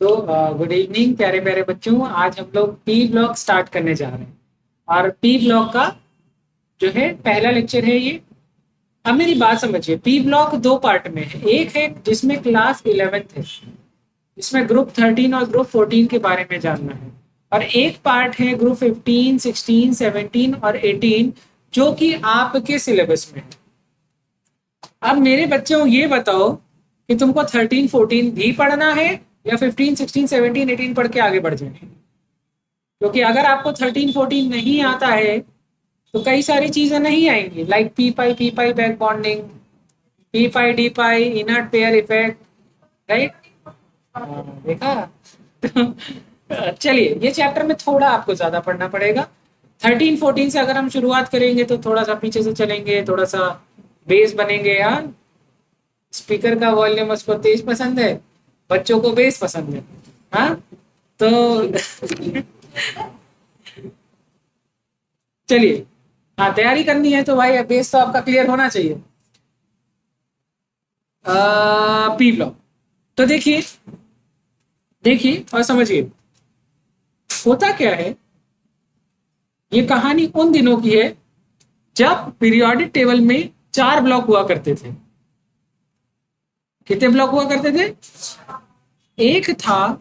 So good evening प्यारे प्यारे बच्चों। आज हम लोग पी ब्लॉक स्टार्ट करने जा रहे हैं और पी ब्लॉक का जो है पहला लेक्चर है ये। अब मेरी बात समझिए, पी ब्लॉक दो पार्ट में है। एक है जिसमें क्लास 11th है, जिसमें ग्रुप 13 और ग्रुप 14 के बारे में जानना है, और एक पार्ट है ग्रुप 15, 16, 17 और 18 जो कि आपके सिलेबस में है। अब मेरे बच्चों ये बताओ कि तुमको 13 14 भी पढ़ना है या 15 16 17 18 पढ़ के आगे बढ़ जाए। क्योंकि अगर आपको 13 14 नहीं आता है तो कई सारी चीजें नहीं आएंगी, लाइक पी पाई बैक बॉन्डिंग, पी पाई डी पाई इनर्ट पेयर इफेक्ट, राइट। देखा। तो चलिए, ये चैप्टर में थोड़ा आपको ज्यादा पढ़ना पड़ेगा। 13 14 से अगर हम शुरुआत करेंगे तो थोड़ा सा पीछे से चलेंगे, थोड़ा सा बेस बनेंगे यार। स्पीकर का वॉल्यूम उसको तेज पसंद है, बच्चों को बेस पसंद है। हाँ, तो चलिए। हाँ, तैयारी करनी है तो भाई बेस तो आपका क्लियर होना चाहिए। पी ब्लॉक, तो देखिए देखिए और समझिए होता क्या है। ये कहानी उन दिनों की है जब पीरियोडिक टेबल में चार ब्लॉक हुआ करते थे। कितने ब्लॉक हुआ करते थे? एक था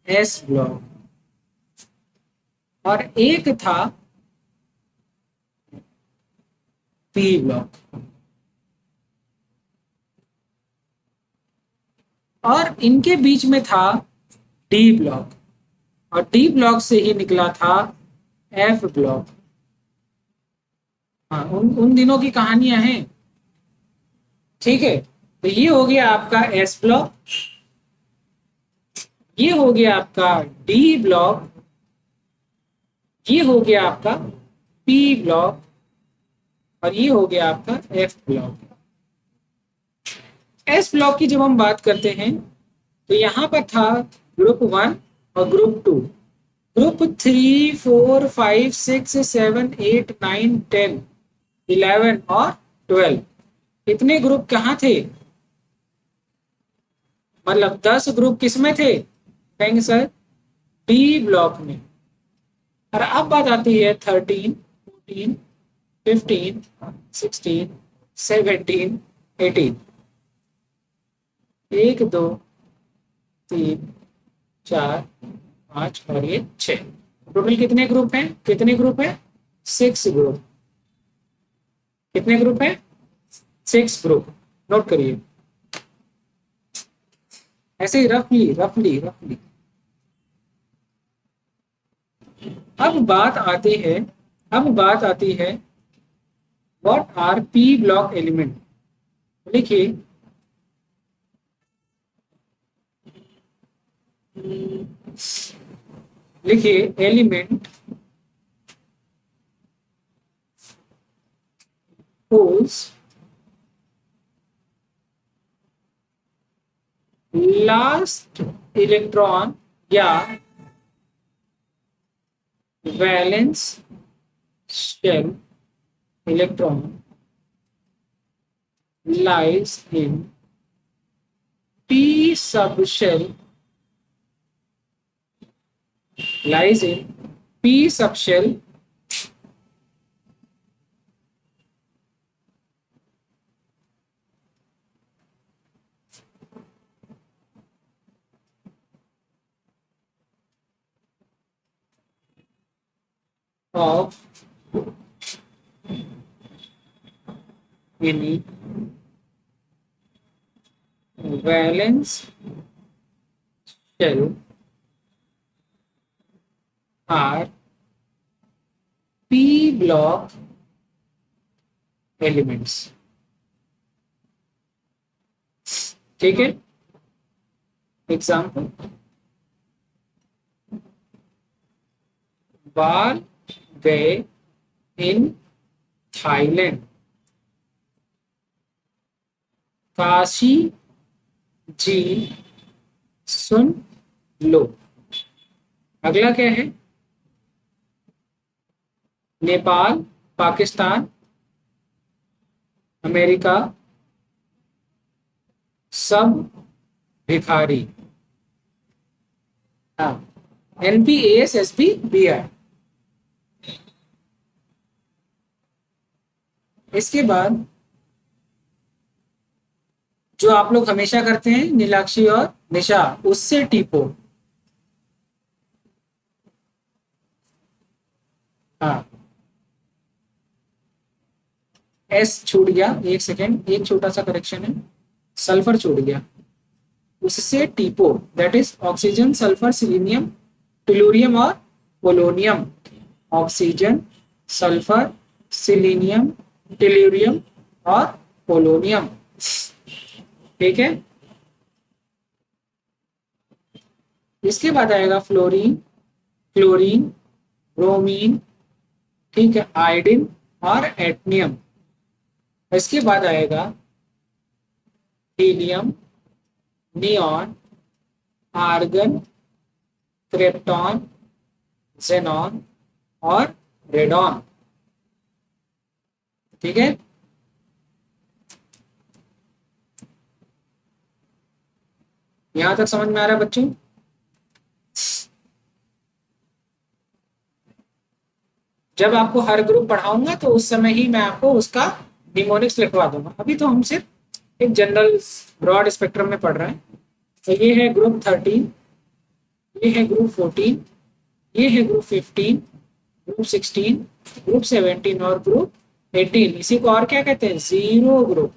एस ब्लॉक और एक था पी ब्लॉक, और इनके बीच में था डी ब्लॉक, और डी ब्लॉक से ही निकला था एफ ब्लॉक। हाँ, उन उन दिनों की कहानियां हैं। ठीक है, तो ये हो गया आपका एस ब्लॉक, ये हो गया आपका डी ब्लॉक, ये हो गया आपका पी ब्लॉक, और ये हो गया आपका एफ ब्लॉक। एस ब्लॉक की जब हम बात करते हैं तो यहां पर था ग्रुप 1 और ग्रुप 2। ग्रुप 3 4 5 6 7 8 9 10 11 और 12, इतने ग्रुप कहाँ थे? मतलब 10 ग्रुप किस में थे? कहेंगे सर डी ब्लॉक में। और अब बात आती है 13 14 15 16 17 18। एक दो तीन चार पांच और ये छह, टोटल कितने ग्रुप हैं? कितने ग्रुप है? 6 ग्रुप। कितने ग्रुप है? 6 ग्रुप। नोट करिए ऐसे ही, रफली रफली रफली। अब बात आती है, अब बात आती है what are p block element. लिखिए लिखिए एलिमेंट whose लास्ट इलेक्ट्रॉन या valence shell electron lies in p subshell, lies in p subshell of any valence shell are p block elements। ठीक है, एग्जाम्पल बाल गए इन थाईलैंड, काशी जी सुन लो। अगला क्या है? नेपाल, पाकिस्तान, अमेरिका सब भिखारी। हाँ, NPASSPBr। इसके बाद जो आप लोग हमेशा करते हैं नीलाक्षी और निशा, उससे टीपो। हाँ, एस छूट गया, एक सेकेंड, एक छोटा सा करेक्शन है, सल्फर छूट गया, उससे टीपो, that is oxygen, sulphur, selenium, tellurium और polonium. Oxygen, sulphur, selenium, tellurium और पोलोनियम। ठीक है। इसके बाद आएगा फ्लोरीन, क्लोरीन, ब्रोमीन, ठीक है, आयोडीन और एटनियम। इसके बाद आएगा helium, neon, argon, krypton, xenon और रेडॉन। ठीक है। यहां तक समझ में आ रहा है बच्चों? जब आपको हर ग्रुप पढ़ाऊंगा तो उस समय ही मैं आपको उसका निमोनिक्स लिखवा दूंगा। अभी तो हम सिर्फ एक जनरल ब्रॉड स्पेक्ट्रम में पढ़ रहे हैं। तो ये है ग्रुप 13, ये है ग्रुप 14, ये है ग्रुप 15, ग्रुप 16, ग्रुप 17 और ग्रुप 18। इसी को और क्या कहते हैं? Zero group.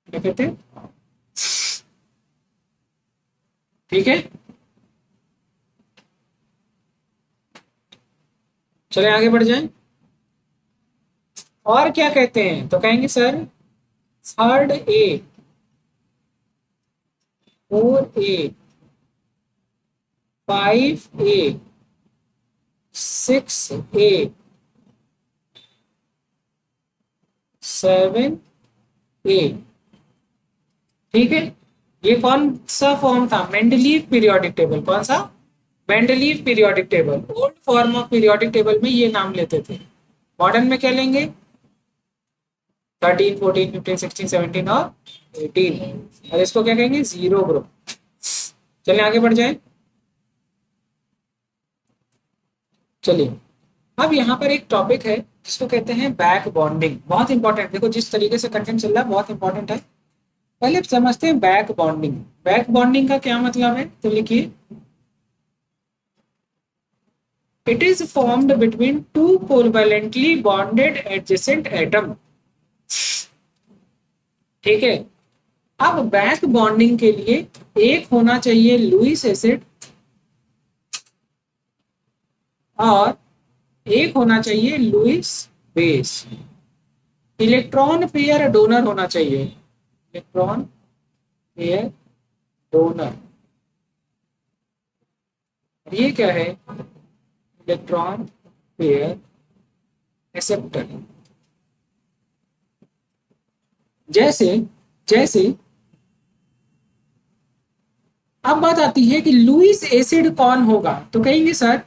क्या कहते हैं? ठीक है। चले आगे बढ़ जाएं। और क्या कहते हैं? तो कहेंगे sir third A, four A, 5A, 6A, 7A। ठीक है। ये कौन सा फॉर्म था? Mendeleev periodic table. कौन सा? Mendeleev periodic table. Old form of periodic table में ये नाम लेते थे। मॉडर्न में क्या लेंगे? 13, 14, 15, 16, 17 और 18। और इसको क्या कहेंगे? Zero group. चलिए आगे बढ़ जाए। चलिए, अब यहाँ पर एक टॉपिक है जिसको कहते हैं बैक बॉन्डिंग। बहुत इंपॉर्टेंट। देखो जिस तरीके से कंटेंट चल रहा है बहुत इंपॉर्टेंट है। पहले समझते हैं बैक बॉन्डिंग। बैक बॉन्डिंग का क्या मतलब है? तो लिखिए, it is formed between two covalently bonded adjacent atom. ठीक है। अब बैक बॉन्डिंग के लिए एक होना चाहिए लुईस एसिड और एक होना चाहिए Lewis base. Electron pair donor होना चाहिए। Electron pair donor. ये क्या है? Electron pair acceptor. जैसे जैसे अब बात आती है कि लुईस एसिड कौन होगा? तो कहेंगे सर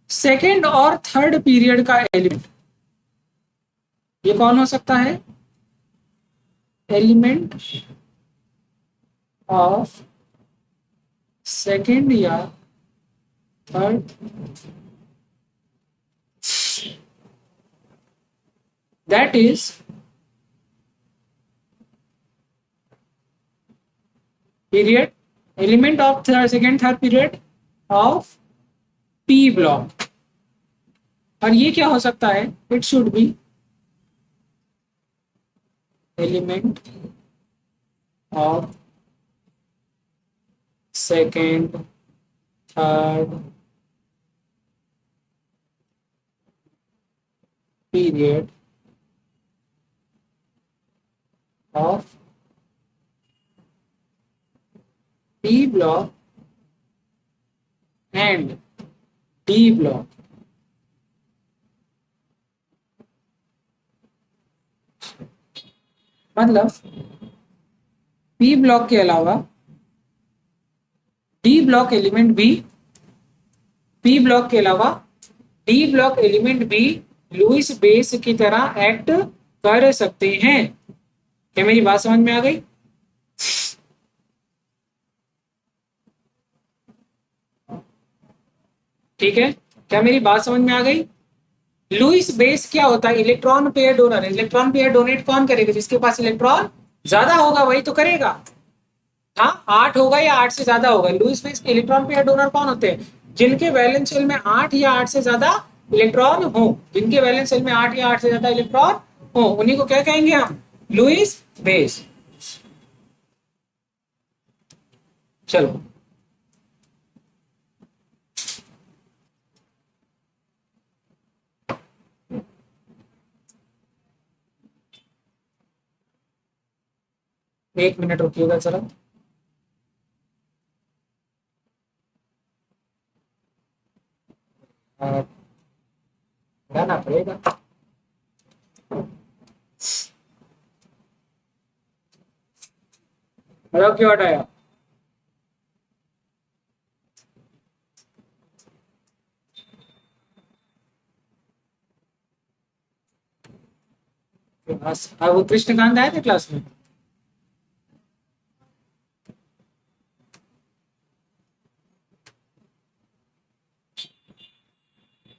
सेकेंड और थर्ड पीरियड का एलिमेंट। ये कौन हो सकता है? एलिमेंट ऑफ सेकेंड या third, that is period, element of second third period of P block. और ये क्या हो सकता है? It should be element of second third period of P block and D block. मतलब पी ब्लॉक के अलावा डी ब्लॉक एलिमेंट भी, पी ब्लॉक के अलावा डी ब्लॉक एलिमेंट भी लुईस बेस की तरह एक्ट कर सकते हैं। क्या मेरी बात समझ में आ गई? ठीक है, क्या मेरी बात समझ में आ गई? लुईस बेस क्या होता है? Electron pair donor. Electron pair donate कौन करेगा? जिसके पास इलेक्ट्रॉन ज्यादा होगा वही तो करेगा। हाँ, 8 होगा या 8 से ज्यादा होगा। लुईस बेस के इलेक्ट्रॉन पेयर डोनर कौन होते हैं? जिनके वैलेंस शेल में 8 या 8 से ज्यादा इलेक्ट्रॉन हो। जिनके वैलेंस शेल में 8 या 8 से ज्यादा इलेक्ट्रॉन हो, उन्हीं को क्या कहेंगे हम? Lewis base. चलो, एक मिनट रुकिएगा जरा। हटाना पड़ेगा। मतलब क्यों हटाया? वो कृष्णकांत आए थे क्लास में?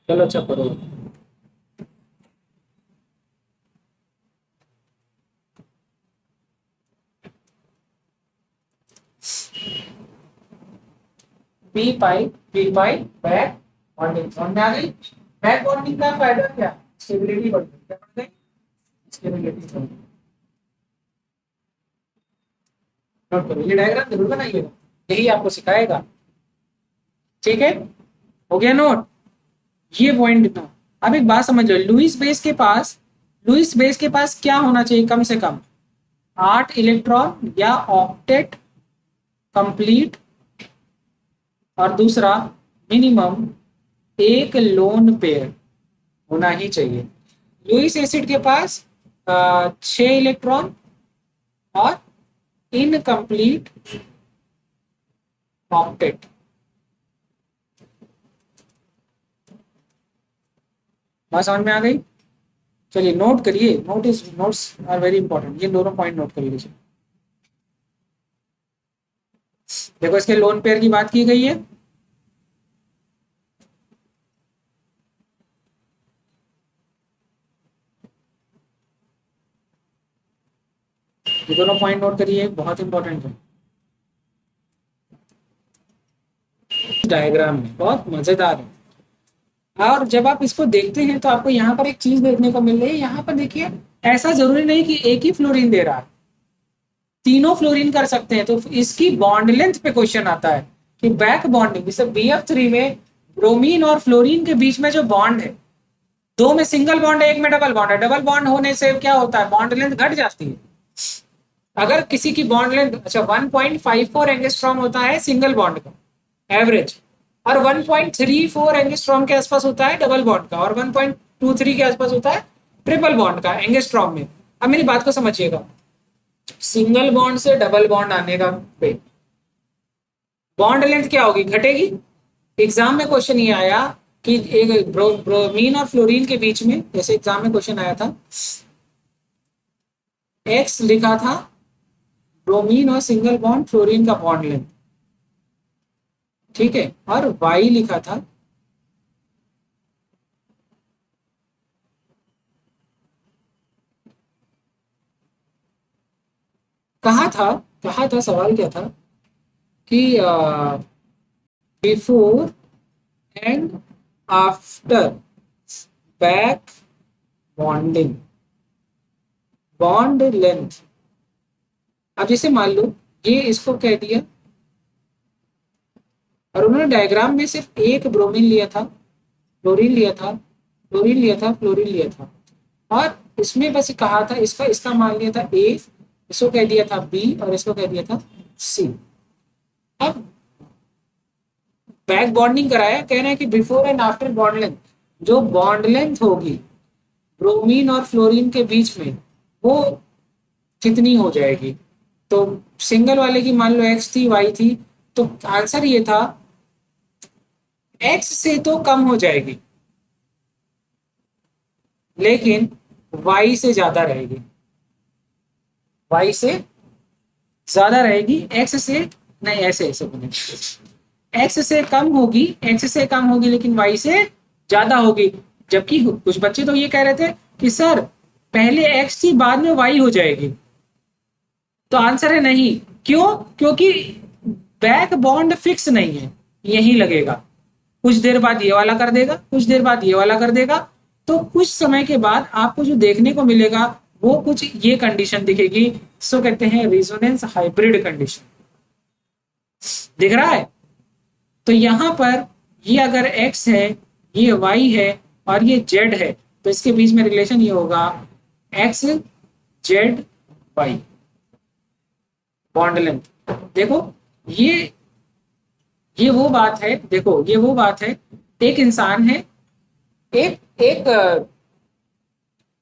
चलो अच्छा पढ़ो। पी पाई बैक बॉन्डिंग समझ में आ गई? बैक बॉन्डिंग का फायदा क्या? स्टेबिलिटी बढ़ती है। क्या बढ़ गई? स्टेबिलिटी। नोट करो, ये डायग्राम जरूर बनाइएगा, यही आपको सिखाएगा। ठीक है, हो गया नोट? ये पॉइंट था। अब एक बात समझ लो, लुईस बेस के पास क्या होना चाहिए? कम से कम 8 इलेक्ट्रॉन या ऑक्टेट कंप्लीट, और दूसरा मिनिमम एक लोन पेयर होना ही चाहिए। लुईस एसिड के पास 6 इलेक्ट्रॉन और इनकम्प्लीट ऑक्टेट। बात समझ में आ गई? चलिए नोट करिए, नोट्स आर वेरी इंपॉर्टेंट। ये दोनों पॉइंट नोट कर लीजिए। देखो, इसके लोन पेयर की बात की गई है। ये दोनों पॉइंट नोट करिए, बहुत इंपॉर्टेंट है। डायग्राम में बहुत मजेदार है, और जब आप इसको देखते हैं तो आपको यहाँ पर एक चीज देखने को मिल रही है। यहाँ पर देखिए, ऐसा जरूरी नहीं कि एक ही फ्लोरीन दे रहा है, तीनों फ्लोरीन कर सकते हैं। तो इसकी बॉन्ड लेंथ पे क्वेश्चन आता है कि बैक बॉन्डिंग, जैसे BF3 में ब्रोमीन और फ्लोरीन के बीच में जो बॉन्ड है, दो में सिंगल बॉन्ड है, एक में डबल बॉन्ड है। डबल बॉन्ड होने से क्या होता है? बॉन्ड लेंथ घट जाती है। अगर किसी की बॉन्ड लेंथ, अच्छा, 1.54 एंगस्ट्रॉम होता है सिंगल बॉन्ड का एवरेज, और 1.34 एंगस्ट्रॉम के आसपास होता है डबल बॉन्ड का, और 1.23 के आसपास होता है ट्रिपल बॉन्ड का एंगस्ट्रॉम में। अब मेरी बात को समझिएगा, सिंगल बॉन्ड से डबल बॉन्ड आने का पे बॉन्ड लेंथ क्या होगी? घटेगी। एग्जाम में क्वेश्चन ये आया कि एक ब्रोमीन और फ्लोरीन के बीच में, जैसे एग्जाम में क्वेश्चन आया था, एक्स लिखा था ब्रोमीन और सिंगल बॉन्ड फ्लोरीन का बॉन्ड लेंथ, ठीक है, और वाई लिखा था कहा था सवाल क्या था कि before and after back bonding bond length. अब जैसे मान लो ये इसको कह दिया, और उन्होंने डायग्राम में सिर्फ एक ब्रोमीन लिया था, फ्लोरीन लिया था, फ्लोरीन लिया था, फ्लोरीन लिया था, और इसमें बस कहा था इसका इसका मान लिया था ए, इसको कह दिया था बी, और इसको कह दिया था सी। अब बैक बॉन्डिंग कराया, कह रहे हैं कि before and after bond length, जो बॉन्ड लेंथ होगी ब्रोमीन और फ्लोरीन के बीच में, वो कितनी हो जाएगी? तो सिंगल वाले की मान लो एक्स थी, वाई थी, तो आंसर ये था एक्स से तो कम हो जाएगी, लेकिन वाई से ज्यादा रहेगी। वाई से ज्यादा रहेगी, एक्स से नहीं, ऐसे ऐसे बने। एक्स से कम होगी, एक्स से कम होगी लेकिन वाई से ज्यादा होगी। जबकि कुछ बच्चे तो ये कह रहे थे कि सर पहले एक्स थी बाद में वाई हो जाएगी। तो आंसर है नहीं। क्यों? क्योंकि बैक बॉन्ड फिक्स नहीं है, यही लगेगा। कुछ देर बाद ये वाला कर देगा, कुछ देर बाद ये वाला कर देगा। तो कुछ समय के बाद आपको जो देखने को मिलेगा वो कुछ ये कंडीशन दिखेगी, इसको कहते हैं रेजोनेंस हाइब्रिड कंडीशन। दिख रहा है? तो यहां पर ये अगर x है, ये y है और ये z है, तो इसके बीच में रिलेशन ये होगा x z y, bond length. देखो ये वो बात है, देखो ये वो बात है। एक इंसान है, एक एक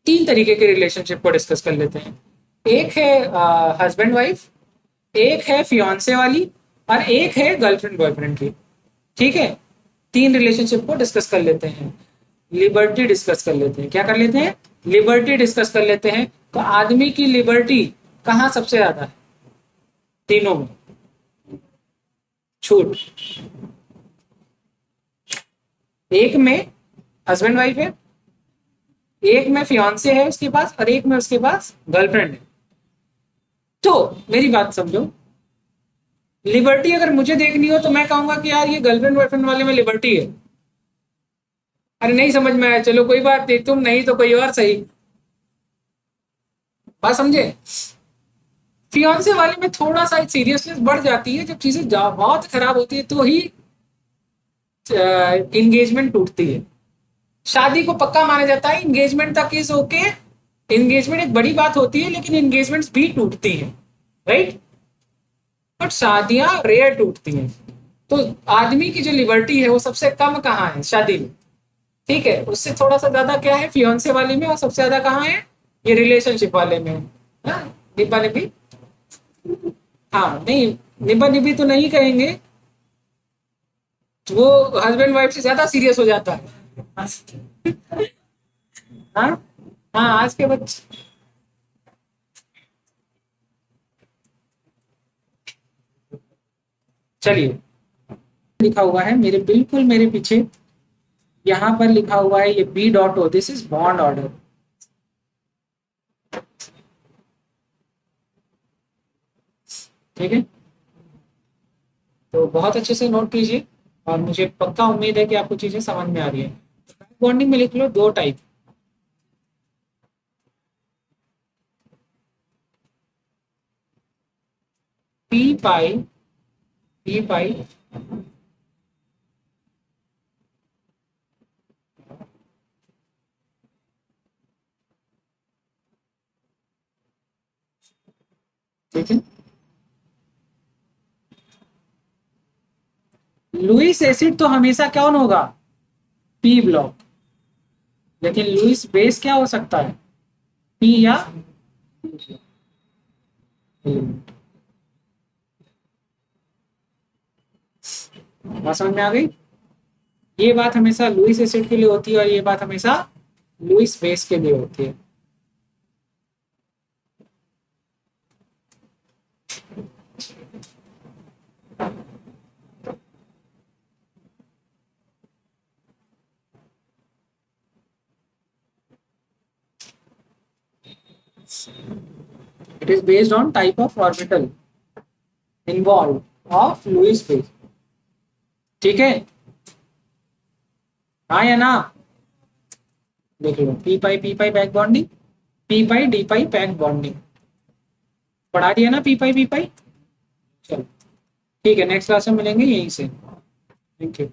तीन तरीके के रिलेशनशिप को डिस्कस कर लेते हैं। एक है हस्बैंड वाइफ, एक है फियांसे वाली और एक है गर्लफ्रेंड बॉयफ्रेंड की। ठीक है, तीन रिलेशनशिप को डिस्कस कर लेते हैं। लिबर्टी डिस्कस कर लेते हैं। क्या कर लेते हैं? लिबर्टी डिस्कस कर लेते हैं। तो आदमी की लिबर्टी कहाँ सबसे ज्यादा है? तीनों में छूट। एक में हस्बैंड वाइफ है, एक में फियांसे है उसके पास और एक में उसके पास गर्लफ्रेंड है। तो मेरी बात समझो, लिबर्टी अगर मुझे देखनी हो तो मैं कहूंगा कि यार ये गर्लफ्रेंड बॉयफ्रेंड वाले में लिबर्टी है। अरे नहीं समझ में आया, चलो कोई बात नहीं, तुम नहीं तो कोई और सही। बात समझे? फियांसे वाले में थोड़ा सा सीरियसनेस बढ़ जाती है, जब चीजें बहुत खराब होती है तो ही इंगेजमेंट टूटती है। शादी को पक्का माना जाता है, इंगेजमेंट तक इज ओके। इंगेजमेंट एक बड़ी बात होती है लेकिन इंगेजमेंट्स भी टूटती हैं, राइट? बट शादियां रेयर टूटती हैं। तो आदमी की जो लिबर्टी है वो सबसे कम कहाँ है? शादी में। ठीक है, उससे थोड़ा सा ज्यादा क्या है फियांसे वाले में, और सबसे ज्यादा कहाँ है? ये रिलेशनशिप वाले में। हाँ, निब्बा निब्बी। हाँ नहीं, निब्बा निब्बी तो नहीं कहेंगे, वो हस्बैंड वाइफ से ज्यादा सीरियस हो जाता है। हाँ हाँ, आज के बच्चे। चलिए, लिखा हुआ है मेरे बिल्कुल मेरे पीछे, यहां पर लिखा हुआ है ये B dot O, this is bond order. ठीक है, तो बहुत अच्छे से नोट कीजिए और मुझे पक्का उम्मीद है कि आपको चीजें समझ में आ रही है। बॉन्डिंग में लिख लो दो टाइप। पी पाई, पी पाई ठीक है। लुईस एसिड तो हमेशा कौन होगा? P block. लेकिन लुईस बेस क्या हो सकता है? पी या एलिमेंट। बात समझ में आ गई? ये बात हमेशा लुईस एसिड के लिए होती है और ये बात हमेशा लुईस बेस के लिए होती है। It is based on type of orbital involved of Lewis base. ठीक है, हाँ या ना? देख लो, पी पाई बैक बॉन्डिंग, पी पाई डी पाई बैक बॉन्डिंग। पढ़ा दिया ना पी पाई। चलो ठीक है, नेक्स्ट क्लास में मिलेंगे यहीं से। Thank you.